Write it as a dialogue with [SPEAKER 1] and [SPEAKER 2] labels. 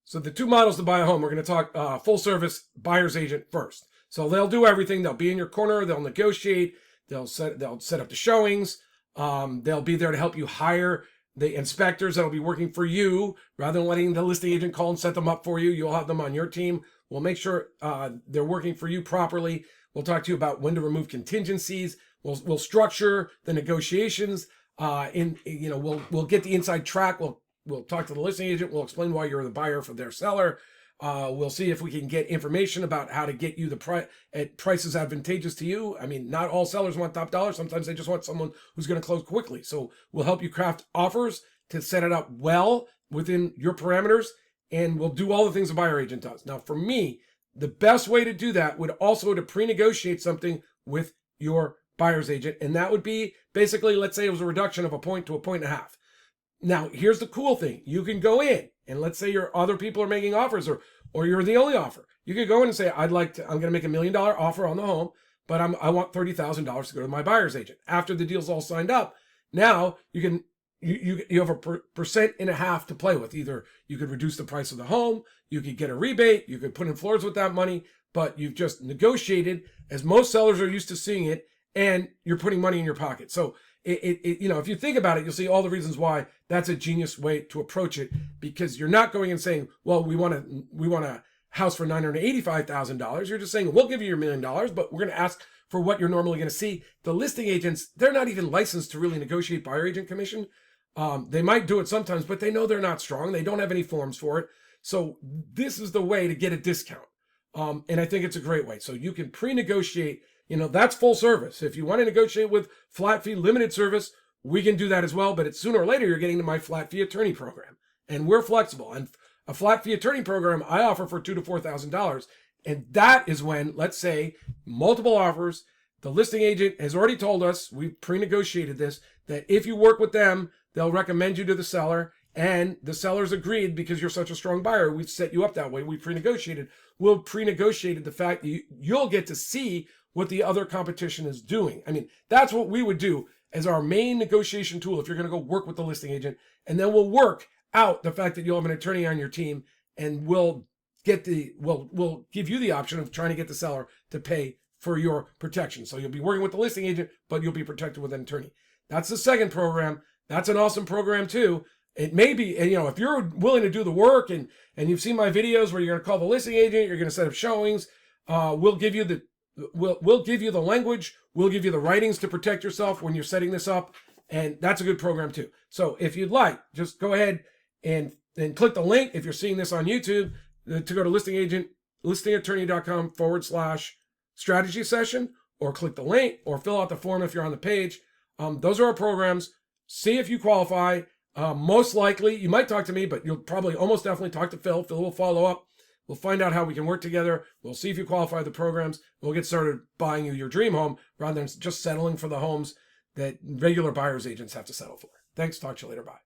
[SPEAKER 1] So the two models to buy a home, we're going to talk full service buyer's agent first. So they'll do everything. They'll be in your corner. They'll negotiate. They'll set up the showings. They'll be there to help you hire the inspectors that'll be working for you rather than letting the listing agent call and set them up for you. You'll have them on your team. We'll make sure they're working for you properly. We'll talk to you about when to remove contingencies. We'll structure the negotiations. We'll get the inside track. We'll talk to the listing agent. We'll explain why you're the buyer for their seller. We'll see if we can get information about how to get you the price at prices advantageous to you. I mean, not all sellers want top dollar. Sometimes they just want someone who's going to close quickly. So we'll help you craft offers to set it up well within your parameters, and we'll do all the things a buyer agent does. Now, for me, the best way to do that would also to pre-negotiate something with your buyer's agent, and that would be basically, let's say it was a reduction of a point to a point and a half. Now, here's the cool thing. You can go in, and let's say your other people are making offers, or you're the only offer. You could go in and say, I'm going to make $1 million offer on the home, but I want $30,000 to go to my buyer's agent. After the deal's all signed up, now you have a 1.5% to play with. Either you could reduce the price of the home, you could get a rebate, you could put in floors with that money, but you've just negotiated, as most sellers are used to seeing it, and you're putting money in your pocket. So if you think about it, you'll see all the reasons why that's a genius way to approach it, because you're not going and saying, well, we want a house for $985,000. You're just saying, we'll give you your $1 million, but we're going to ask for what you're normally going to see. The listing agents, they're not even licensed to really negotiate buyer agent commission. They might do it sometimes, but they know they're not strong. They don't have any forms for it. So this is the way to get a discount. And I think it's a great way. So you can pre-negotiate. That's full service. If you want to negotiate with flat fee limited service, we can do that as well. But it's sooner or later, you're getting to my flat fee attorney program. And we're flexible. And a flat fee attorney program I offer for $2,000 to $4,000. And that is when, let's say, multiple offers, the listing agent has already told us, we've pre-negotiated this, that if you work with them, they'll recommend you to the seller. And the seller's agreed because you're such a strong buyer. We've set you up that way. We pre-negotiated. We'll pre-negotiated the fact that you'll get to see what the other competition is doing. I mean, that's what we would do as our main negotiation tool if you're going to go work with the listing agent. And then we'll work out the fact that you'll have an attorney on your team, and we'll give you the option of trying to get the seller to pay for your protection. So you'll be working with the listing agent, but you'll be protected with an attorney. That's the second program. That's an awesome program too. It may be, if you're willing to do the work and you've seen my videos where you're going to call the listing agent, you're going to set up showings, we'll give you the language, we'll give you the writings to protect yourself when you're setting this up, and that's a good program too. So if you'd like, just go ahead and click the link if you're seeing this on YouTube to go to listingattorney.com/strategy session, or click the link or fill out the form if you're on the page. Those are our programs. See if you qualify. Most likely, you might talk to me, but you'll probably almost definitely talk to Phil. Phil will follow up. We'll find out how we can work together. We'll see if you qualify the programs. We'll get started buying you your dream home rather than just settling for the homes that regular buyer's agents have to settle for. Thanks. Talk to you later. Bye.